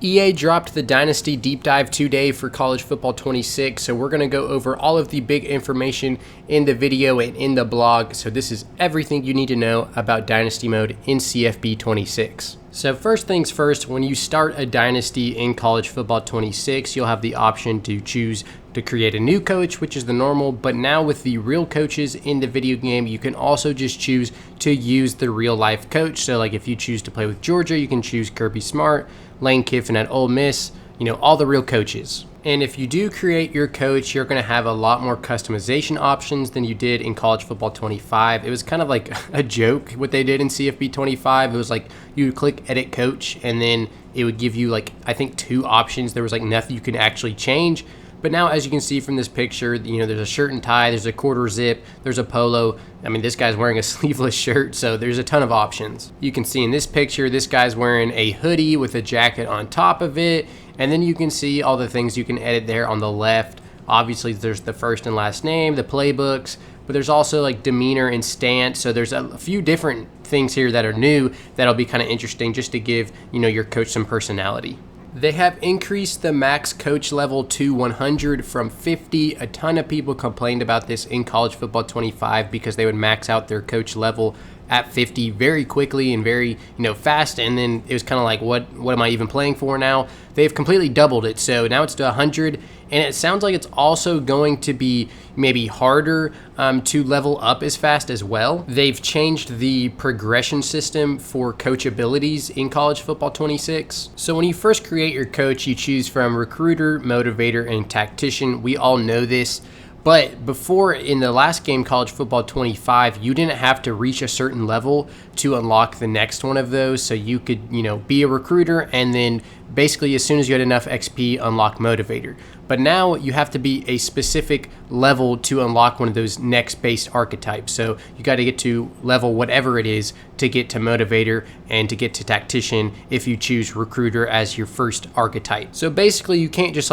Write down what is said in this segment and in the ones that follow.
EA dropped the Dynasty Deep Dive today for College Football 26, so we're going to go over all of the big information in the video and in the blog. So this is everything you need to know about Dynasty mode in CFB 26. So first things first, when you start a Dynasty in College Football 26, you'll have the option to choose to create a new coach, which is the normal, but now with the real coaches in the video game, you can also just choose to use the real life coach. So like if you choose to play with Georgia, you can choose Kirby Smart, Lane Kiffin at Ole Miss, all the real coaches. And if you do create your coach, you're going to have a lot more customization options than you did in College Football 25. It was kind of like a joke what they did in CFB 25. It was like you would click edit coach and then it would give you I think 2 options. There was nothing you could actually change. But now, as you can see from this picture, there's a shirt and tie, there's a quarter zip, there's a polo. I mean, this guy's wearing a sleeveless shirt, so there's a ton of options. You can see in this picture, this guy's wearing a hoodie with a jacket on top of it. And then you can see all the things you can edit there on the left. Obviously, there's the first and last name, the playbooks, but there's also demeanor and stance. So there's a few different things here that are new that'll be kind of interesting just to give, your coach some personality. They have increased the max coach level to 100 from 50. A ton of people complained about this in College Football 25 because they would max out their coach level at 50 very quickly and very, fast. And then it was kind of like, what am I even playing for now? They've completely doubled it. So now it's to 100. And it sounds like it's also going to be maybe harder to level up as fast as well. They've changed the progression system for coach abilities in College Football 26. So when you first create your coach, you choose from recruiter, motivator, and tactician. We all know this. But before, in the last game, College Football 25, you didn't have to reach a certain level to unlock the next one of those. So you could, be a recruiter and then basically as soon as you had enough XP, unlock motivator. But now you have to be a specific level to unlock one of those next based archetypes. So you got to get to level whatever it is to get to motivator and to get to tactician if you choose recruiter as your first archetype. So basically you can't just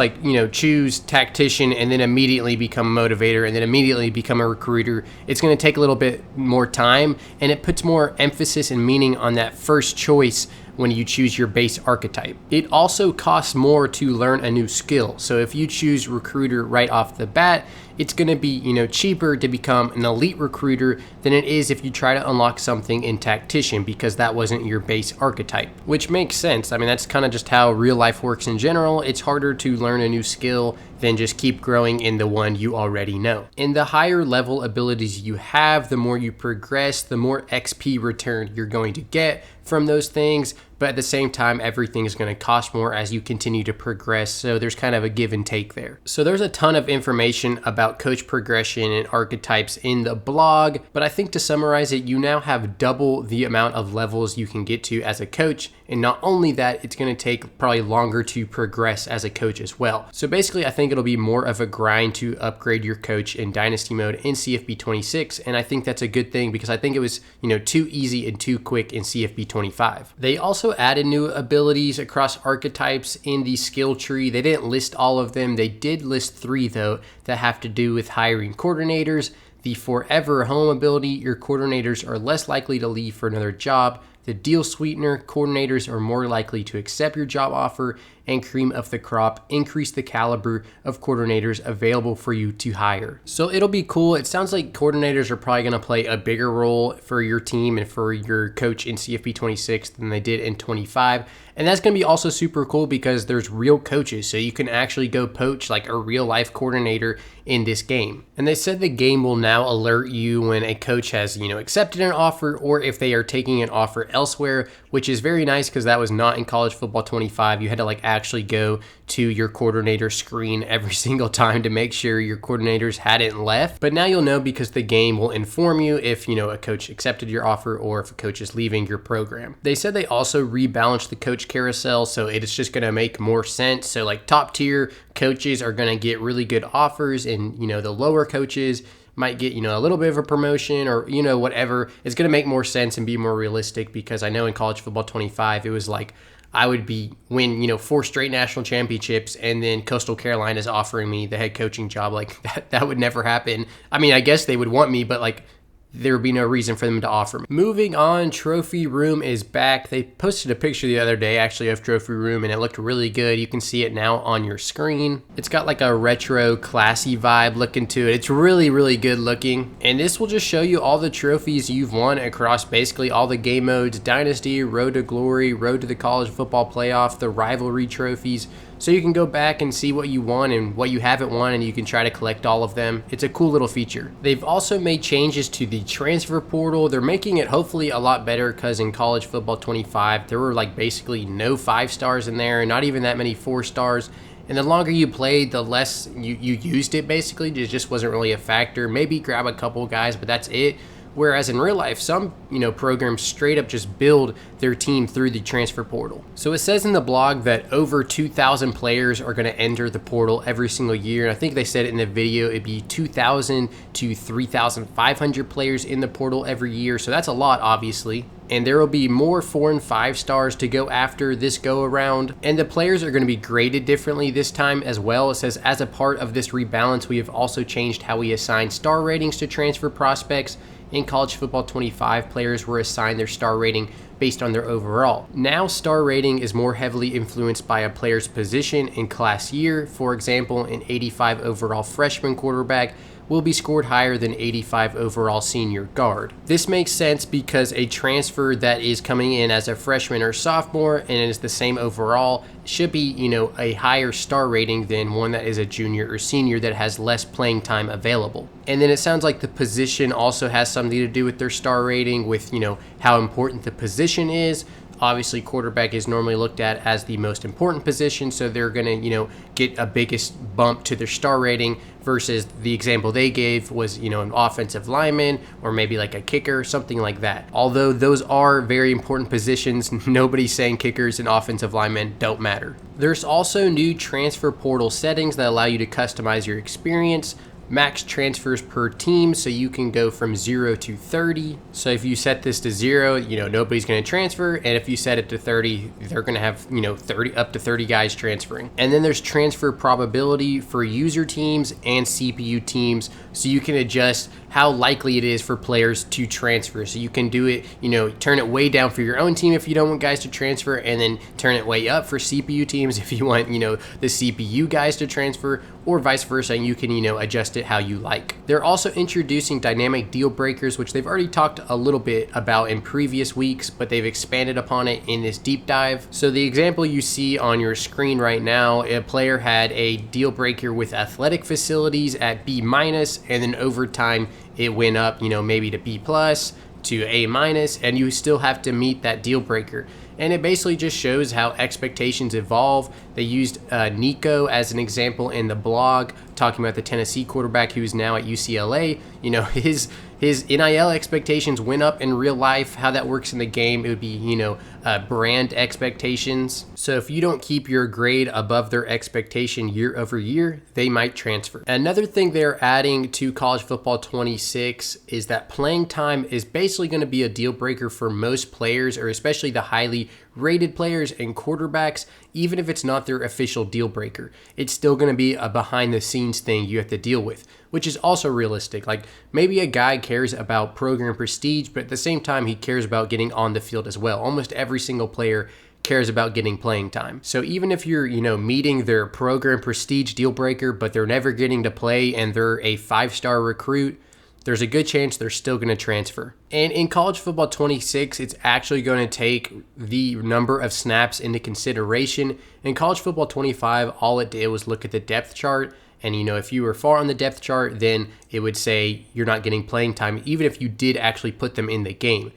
choose tactician and then immediately become motivator and then immediately become a recruiter. It's going to take a little bit more time, and it puts more emphasis and meaning on that first choice when you choose your base archetype. It also costs more to learn a new skill. So if you choose recruiter right off the bat, it's going to be, cheaper to become an elite recruiter than it is if you try to unlock something in tactician because that wasn't your base archetype, which makes sense. I mean, that's kind of just how real life works in general. It's harder to learn a new skill than just keep growing in the one you already know. And the higher level abilities you have, the more you progress, the more XP return you're going to get from those things. But at the same time, everything is going to cost more as you continue to progress. So there's kind of a give and take there. So there's a ton of information about coach progression and archetypes in the blog. But I think to summarize it, you now have double the amount of levels you can get to as a coach. And not only that, it's going to take probably longer to progress as a coach as well. So basically, I think it'll be more of a grind to upgrade your coach in Dynasty mode in CFB 26. And I think that's a good thing because I think it was, too easy and too quick in CFB 25. They also added new abilities across archetypes in the skill tree. They didn't list all of them. They did list 3 though that have to do with hiring coordinators. The forever home ability, your coordinators are less likely to leave for another job. The deal sweetener, coordinators are more likely to accept your job offer. And cream of the crop, increase the caliber of coordinators available for you to hire. So it'll be cool. It sounds like coordinators are probably going to play a bigger role for your team and for your coach in CFP 26 than they did in 25. And that's going to be also super cool because there's real coaches. So you can actually go poach a real life coordinator in this game. And they said the game will now alert you when a coach has, accepted an offer or if they are taking an offer elsewhere, which is very nice because that was not in College Football 25. You had to actually go to your coordinator screen every single time to make sure your coordinators hadn't left. But now you'll know because the game will inform you if, a coach accepted your offer or if a coach is leaving your program. They said they also rebalanced the coach carousel, so it's just going to make more sense. So top tier coaches are going to get really good offers and, the lower coaches might get, a little bit of a promotion or, whatever. It's going to make more sense and be more realistic because I know in College Football 25, it was I would win 4 straight national championships and then Coastal Carolina is offering me the head coaching job. That would never happen. I mean, I guess they would want me, but there would be no reason for them to offer me. Moving on, Trophy Room is back. They posted a picture the other day actually of Trophy Room, and it looked really good. You can see it now on your screen. It's got like a retro classy vibe looking to it. It's really, really good looking. And this will just show you all the trophies you've won across basically all the game modes: Dynasty, Road to Glory, Road to the College Football Playoff, the rivalry trophies. So you can go back and see what you won and what you haven't won, and you can try to collect all of them. It's a cool little feature. They've also made changes to the transfer portal. They're making it hopefully a lot better, because in College Football 25, there were like basically no 5 stars in there, and not even that many 4 stars. And the longer you played, the less you used it basically. It just wasn't really a factor. Maybe grab a couple guys, but that's it. Whereas in real life, some programs straight up just build their team through the transfer portal. So it says in the blog that over 2,000 players are going to enter the portal every single year. And I think they said it in the video, it'd be 2,000 to 3,500 players in the portal every year. So that's a lot, obviously. And there will be more 4 and 5 stars to go after this go around. And the players are going to be graded differently this time as well. It says, as a part of this rebalance, we have also changed how we assign star ratings to transfer prospects. In College Football 25, players were assigned their star rating based on their overall. Now, star rating is more heavily influenced by a player's position and class year. For example, an 85 overall freshman quarterback will be scored higher than 85 overall senior guard. This makes sense because a transfer that is coming in as a freshman or sophomore and is the same overall should be, a higher star rating than one that is a junior or senior that has less playing time available. And then it sounds like the position also has something to do with their star rating, with, how important the position is. Obviously, quarterback is normally looked at as the most important position, so they're going to, get a biggest bump to their star rating, versus the example they gave was, an offensive lineman or maybe like a kicker, something like that. Although those are very important positions, nobody's saying kickers and offensive linemen don't matter. There's also new transfer portal settings that allow you to customize your experience. Max transfers per team, so you can go from 0 to 30. So if you set this to 0, nobody's going to transfer, and if you set it to 30, they're going to have 30 up to 30 guys transferring. And then there's transfer probability for user teams and CPU teams, so you can adjust how likely it is for players to transfer. So you can do it, turn it way down for your own team if you don't want guys to transfer, and then turn it way up for CPU teams if you want the CPU guys to transfer, or vice versa, and you can adjust it how you like. They're also introducing dynamic deal breakers, which they've already talked a little bit about in previous weeks, but they've expanded upon it in this deep dive. So the example you see on your screen right now, a player had a deal breaker with athletic facilities at B-, and then over time it went up, maybe to B+ to A-, and you still have to meet that deal breaker. And it basically just shows how expectations evolve. They used Nico as an example in the blog, talking about the Tennessee quarterback who's now at UCLA. His NIL expectations went up in real life. How that works in the game, it would be, brand expectations. So if you don't keep your grade above their expectation year over year, they might transfer. Another thing they're adding to College Football 26 is that playing time is basically going to be a deal breaker for most players, or especially the highly rated players and quarterbacks. Even if it's not their official deal breaker, it's still going to be a behind the scenes thing you have to deal with, which is also realistic. Like, maybe a guy cares about program prestige, but at the same time, he cares about getting on the field as well. Almost every single player cares about getting playing time. So even if you're, meeting their program prestige deal breaker, but they're never getting to play and they're a 5-star recruit, there's a good chance they're still going to transfer. And in College Football 26, it's actually going to take the number of snaps into consideration. In College Football 25, all it did was look at the depth chart. And, if you were far on the depth chart, then it would say you're not getting playing time, even if you did actually put them in the game.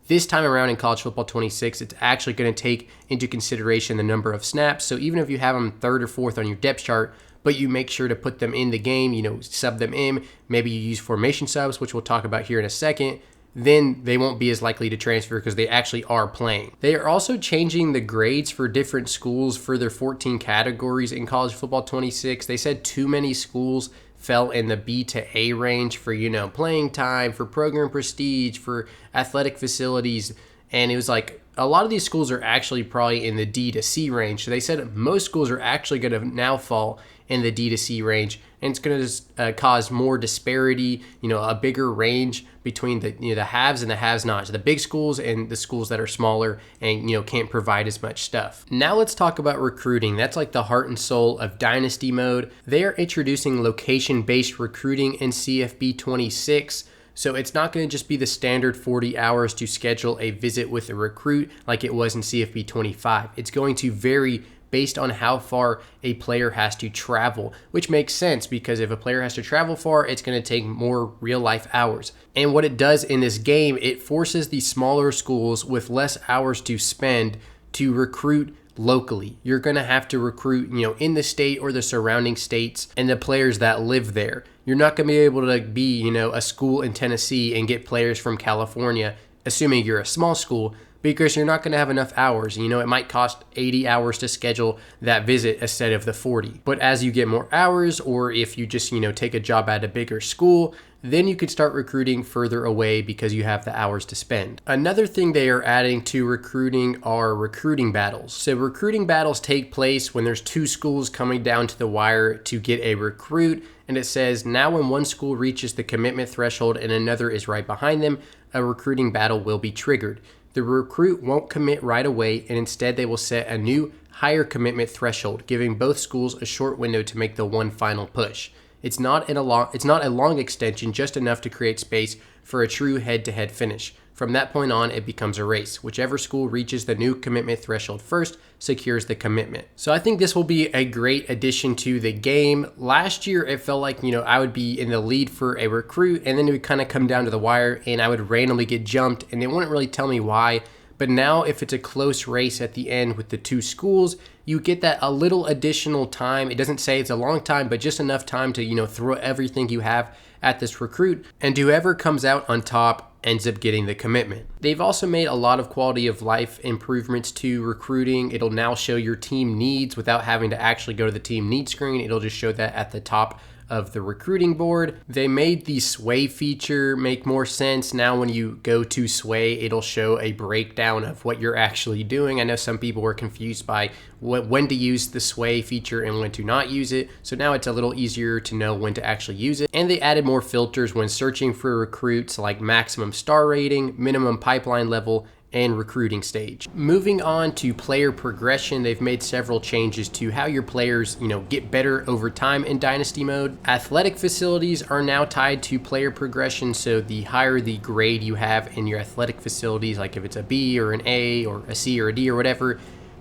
This time around in College Football 26, it's actually going to take into consideration the number of snaps. So even if you have them 3rd or 4th on your depth chart, but you make sure to put them in the game, sub them in, maybe you use formation subs, which we'll talk about here in a second, then they won't be as likely to transfer because they actually are playing. They are also changing the grades for different schools for their 14 categories in College Football 26. They said too many schools fell in the B to A range for, playing time, for program prestige, for athletic facilities. And it was like a lot of these schools are actually probably in the D to C range. So they said most schools are actually going to now fall in the D to C range, and it's going to cause more disparity, a bigger range between the haves and the have-nots, the big schools and the schools that are smaller and can't provide as much stuff. Now let's talk about recruiting. That's like the heart and soul of Dynasty mode. They are introducing location-based recruiting in CFB 26. So it's not going to just be the standard 40 hours to schedule a visit with a recruit like it was in CFB 25. It's going to vary based on how far a player has to travel, which makes sense because if a player has to travel far, it's going to take more real life hours. And what it does in this game, it forces the smaller schools with less hours to spend to recruit locally. You're going to have to recruit, in the state or the surrounding states and the players that live there. You're not going to be able to be, a school in Tennessee and get players from California, assuming you're a small school, because you're not going to have enough hours. It might cost 80 hours to schedule that visit instead of the 40. But as you get more hours, or if you just, take a job at a bigger school, then you could start recruiting further away because you have the hours to spend. Another thing they are adding to recruiting are recruiting battles. So recruiting battles take place when there's two schools coming down to the wire to get a recruit, and it says now when one school reaches the commitment threshold and another is right behind them, a recruiting battle will be triggered. The recruit won't commit right away, and instead they will set a new higher commitment threshold, giving both schools a short window to make the one final push. It's not a long extension, just enough to create space for a true head-to-head finish. From that point on, it becomes a race. Whichever school reaches the new commitment threshold first secures the commitment. So I think this will be a great addition to the game. Last year, it felt like, I would be in the lead for a recruit, and then it would kind of come down to the wire, and I would randomly get jumped, and they wouldn't really tell me why. But now if it's a close race at the end with the two schools, you get that a little additional time. It doesn't say it's a long time, but just enough time to, throw everything you have at this recruit, and whoever comes out on top ends up getting the commitment. They've also made a lot of quality of life improvements to recruiting. It'll now show your team needs without having to actually go to the team needs screen. It'll just show that at the top of the recruiting board. They made the sway feature make more sense. Now when you go to sway, it'll show a breakdown of what you're actually doing. I know some people were confused by when to use the sway feature and when to not use it. So now it's a little easier to know when to actually use it. And they added more filters when searching for recruits, like maximum star rating, minimum pipeline level, and recruiting stage. Moving on to player progression, they've made several changes to how your players, get better over time in Dynasty mode. Athletic facilities are now tied to player progression, so the higher the grade you have in your athletic facilities, like if it's a B or an A or a C or a D or whatever,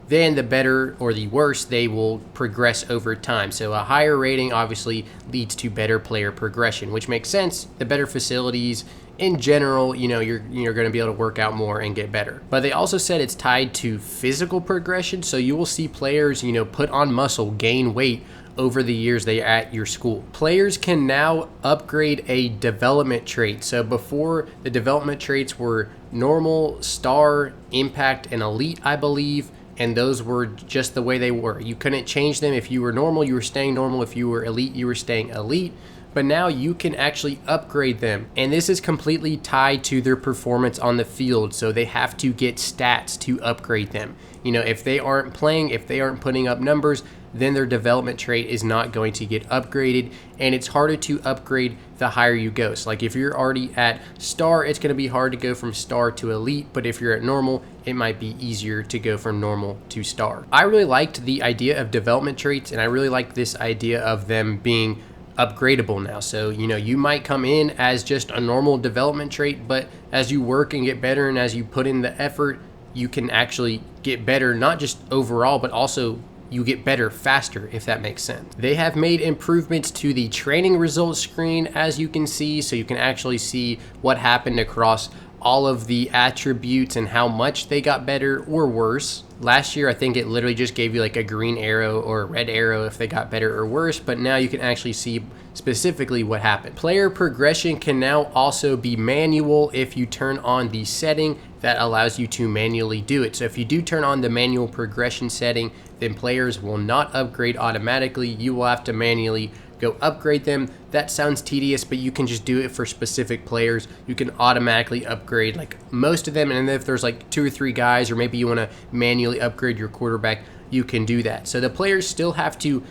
then the better or the worse they will progress over time. So a higher rating obviously leads to better player progression, which makes sense. The better facilities in general, you're going to be able to work out more and get better. But they also said it's tied to physical progression, so you will see players, put on muscle, gain weight over the years they are at your school. Players can now upgrade a development trait. So before, the development traits were normal, star, impact, and elite, I believe. And those were just the way they were. You couldn't change them. If you were normal, you were staying normal. If you were elite, you were staying elite. But now you can actually upgrade them. And this is completely tied to their performance on the field. So they have to get stats to upgrade them. If they aren't playing, if they aren't putting up numbers, then their development trait is not going to get upgraded. And it's harder to upgrade the higher you go. So like if you're already at star, it's going to be hard to go from star to elite. But if you're at normal, it might be easier to go from normal to star. I really liked the idea of development traits, and I really like this idea of them being upgradable now. So you might come in as just a normal development trait, but as you work and get better and as you put in the effort, you can actually get better, not just overall, but also you get better faster, if that makes sense. They have made improvements to the training results screen, as you can see, so you can actually see what happened across all of the attributes and how much they got better or worse. Last year, I think it literally just gave you like a green arrow or a red arrow if they got better or worse, but now you can actually see specifically what happened. Player progression can now also be manual if you turn on the setting that allows you to manually do it. So if you do turn on the manual progression setting, then players will not upgrade automatically. You will have to manually go upgrade them. That sounds tedious, but you can just do it for specific players. You can automatically upgrade like most of them, and if there's like 2 or 3 guys, or maybe you want to manually upgrade your quarterback, you can do that. So the players still have to,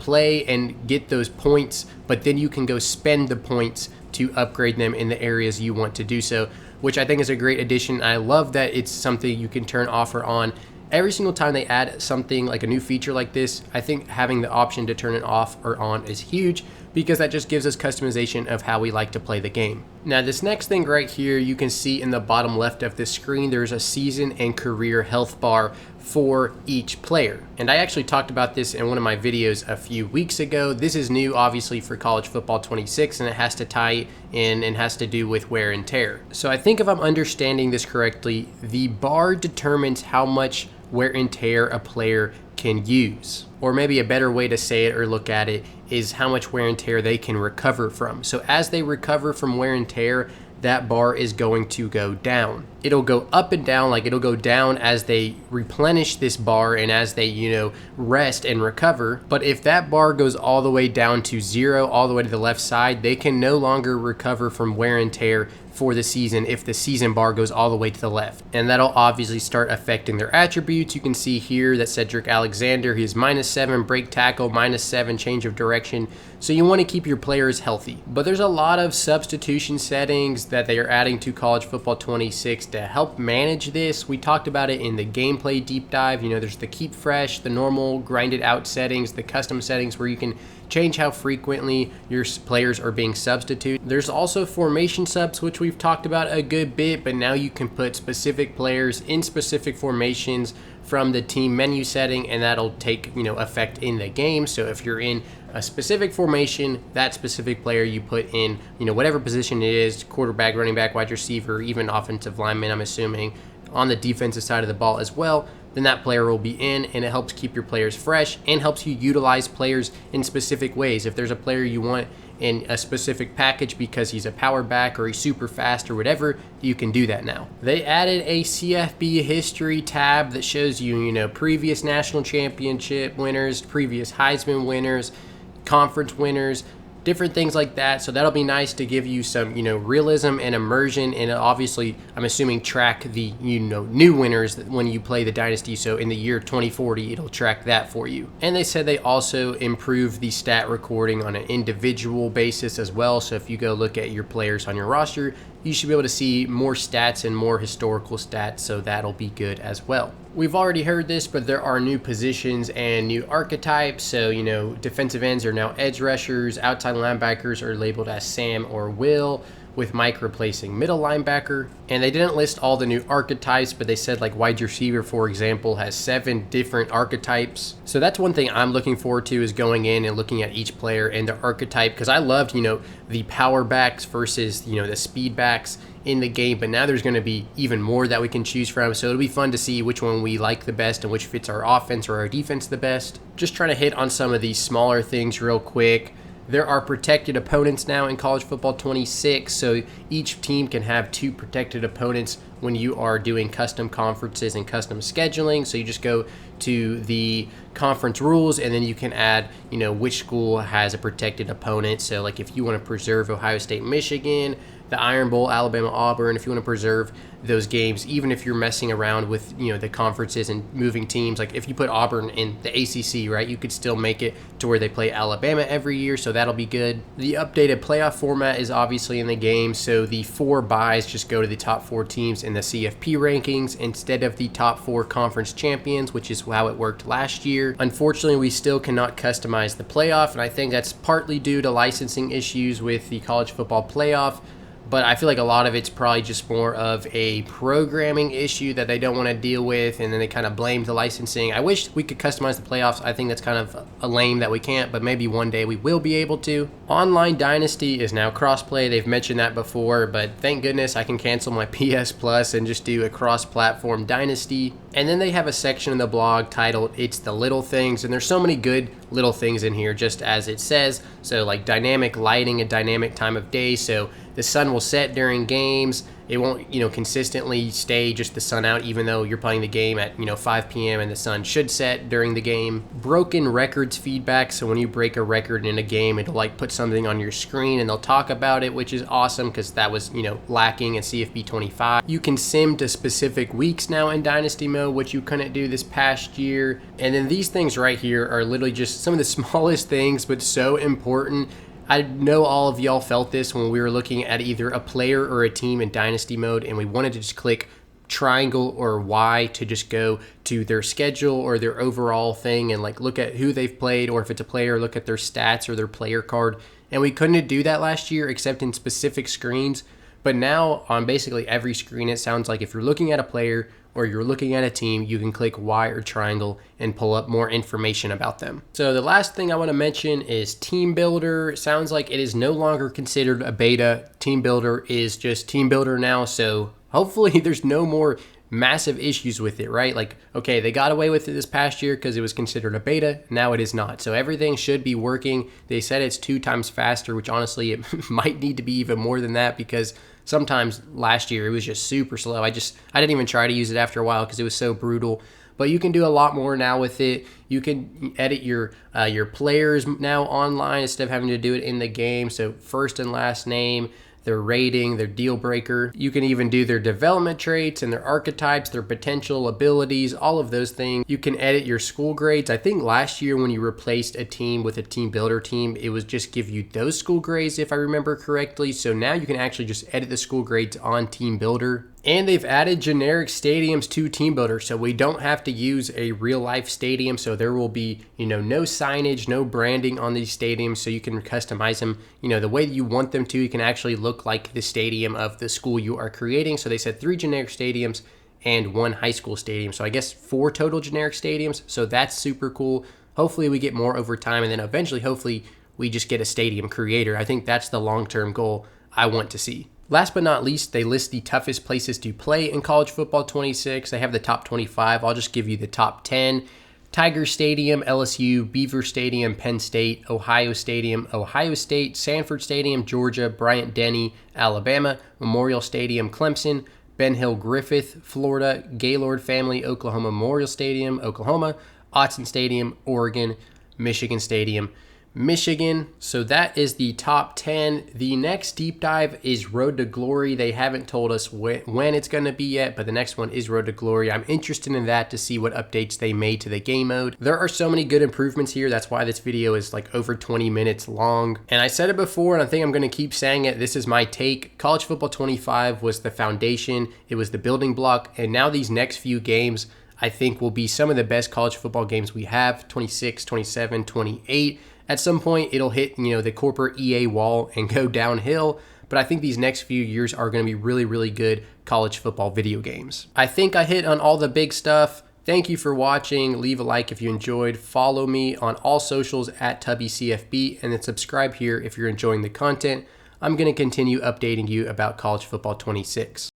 play and get those points, but then you can go spend the points to upgrade them in the areas you want to do so, which I think is a great addition. I love that it's something you can turn off or on. Every single time they add something like a new feature like this, I think having the option to turn it off or on is huge, because that just gives us customization of how we like to play the game. Now this next thing right here, you can see in the bottom left of the screen, there's a season and career health bar for each player. And I actually talked about this in one of my videos a few weeks ago. This is new obviously for College Football 26, and it has to tie in and has to do with wear and tear. So I think if I'm understanding this correctly, the bar determines how much wear and tear a player can use. Or maybe a better way to say it or look at it is how much wear and tear they can recover from. So as they recover from wear and tear, that bar is going to go down. It'll go up and down, like it'll go down as they replenish this bar and as they, rest and recover. But if that bar goes all the way down to 0, all the way to the left side, they can no longer recover from wear and tear for the season if the season bar goes all the way to the left. And that'll obviously start affecting their attributes. You can see here that Cedric Alexander, he's -7 break tackle, -7 change of direction. So you want to keep your players healthy. But there's a lot of substitution settings that they are adding to College Football 26 to help manage this. We talked about it in the gameplay deep dive. There's the keep fresh, the normal grinded out settings, the custom settings where you can change how frequently your players are being substituted. There's also formation subs, which we've talked about a good bit, but now you can put specific players in specific formations from the team menu setting, and that'll take effect in the game. So if you're in a specific formation, that specific player you put in whatever position it is, quarterback, running back, wide receiver, even offensive lineman, I'm assuming, on the defensive side of the ball as well, then that player will be in, and it helps keep your players fresh and helps you utilize players in specific ways. If there's a player you want in a specific package because he's a power back or he's super fast or whatever, you can do that now. They added a CFB history tab that shows you, previous national championship winners, previous Heisman winners, conference winners, different things like that. So that'll be nice to give you some, realism and immersion, and obviously, I'm assuming track the, new winners when you play the Dynasty. So in the year 2040, it'll track that for you. And they said they also improved the stat recording on an individual basis as well. So if you go look at your players on your roster, you should be able to see more stats and more historical stats, so that'll be good as well. We've already heard this, but there are new positions and new archetypes. So, defensive ends are now edge rushers, outside linebackers are labeled as Sam or Will, with Mike replacing middle linebacker. And they didn't list all the new archetypes, but they said like wide receiver, for example, has 7 different archetypes. So that's one thing I'm looking forward to, is going in and looking at each player and their archetype, because I loved, the power backs versus, the speed backs in the game, but now there's going to be even more that we can choose from. So it'll be fun to see which one we like the best and which fits our offense or our defense the best. Just trying to hit on some of these smaller things real quick. There are protected opponents now in College Football 26, so each team can have 2 protected opponents when you are doing custom conferences and custom scheduling. So you just go to the conference rules, and then you can add, which school has a protected opponent. So like if you want to preserve Ohio State, Michigan, the Iron Bowl, Alabama, Auburn, if you want to preserve those games, even if you're messing around with, the conferences and moving teams, like if you put Auburn in the ACC, right, you could still make it to where they play Alabama every year, so that'll be good. The updated playoff format is obviously in the game, so the 4 byes just go to the top 4 teams in the CFP rankings instead of the top 4 conference champions, which is how it worked last year. Unfortunately, we still cannot customize the playoff, and I think that's partly due to licensing issues with the college football playoff. But I feel like a lot of it's probably just more of a programming issue that they don't want to deal with, and then they kind of blame the licensing. I wish we could customize the playoffs. I think that's kind of a lame that we can't, but maybe one day we will be able to. Online Dynasty is now crossplay. They've mentioned that before, but thank goodness I can cancel my PS Plus and just do a cross-platform Dynasty. And then they have a section in the blog titled It's the Little Things, and there's so many good little things in here, just as it says. So like dynamic lighting, a dynamic time of day, so the sun will set during games, It won't, consistently stay just the sun out, even though you're playing the game at, 5 p.m. and the sun should set during the game. Broken records feedback. So when you break a record in a game, it'll like put something on your screen and they'll talk about it, which is awesome because that was, lacking in CFB 25. You can sim to specific weeks now in Dynasty mode, which you couldn't do this past year. And then these things right here are literally just some of the smallest things, but so important. I know all of y'all felt this when we were looking at either a player or a team in Dynasty mode and we wanted to just click triangle or Y to just go to their schedule or their overall thing and like look at who they've played, or if it's a player, look at their stats or their player card. And we couldn't do that last year except in specific screens. But now on basically every screen, it sounds like if you're looking at a player or you're looking at a team, you can click Y or triangle and pull up more information about them. So the last thing I want to mention is Team Builder. It sounds like it is no longer considered a beta. Team Builder is just Team Builder now. So hopefully there's no more massive issues with it, right? Like, okay, they got away with it this past year because it was considered a beta. Now it is not. So everything should be working. They said it's 2 times faster, which honestly, it might need to be even more than that because sometimes last year it was just super slow. I didn't even try to use it after a while because it was so brutal. But you can do a lot more now with it. You can edit your players now online instead of having to do it in the game. So first and last name, their rating, their deal breaker. You can even do their development traits and their archetypes, their potential abilities, all of those things. You can edit your school grades. I think last year when you replaced a team with a team builder team, it was just give you those school grades if I remember correctly. So now you can actually just edit the school grades on Team Builder. And they've added generic stadiums to Team Builder, so we don't have to use a real life stadium. So there will be, no signage, no branding on these stadiums, so you can customize them, the way that you want them to. You can actually look like the stadium of the school you are creating. So they said 3 generic stadiums and 1 high school stadium. So I guess 4 total generic stadiums. So that's super cool. Hopefully we get more over time, and then eventually, hopefully, we just get a stadium creator. I think that's the long-term goal I want to see. Last but not least, they list the toughest places to play in college football 26. They have the top 25. I'll just give you the top 10. Tiger Stadium, LSU, Beaver Stadium, Penn State, Ohio Stadium, Ohio State, Sanford Stadium, Georgia, Bryant-Denny, Alabama, Memorial Stadium, Clemson, Ben Hill Griffith, Florida, Gaylord Family, Oklahoma Memorial Stadium, Oklahoma, Autzen Stadium, Oregon, Michigan Stadium, Michigan. So that is the top 10. The next deep dive is Road to Glory. They haven't told us when it's going to be yet, but the next one is Road to Glory. I'm interested in that to see what updates they made to the game mode. There are so many good improvements here. That's why this video is like over 20 minutes long. And I said it before, and I think I'm going to keep saying it. This is my take. College Football 25 was the foundation. It was the building block. And now these next few games, I think, will be some of the best college football games we have. 26, 27, 28. At some point, it'll hit, the corporate EA wall and go downhill. But I think these next few years are going to be really, really good college football video games. I think I hit on all the big stuff. Thank you for watching. Leave a like if you enjoyed. Follow me on all socials at TubbyCFB, and then subscribe here if you're enjoying the content. I'm going to continue updating you about college football 26.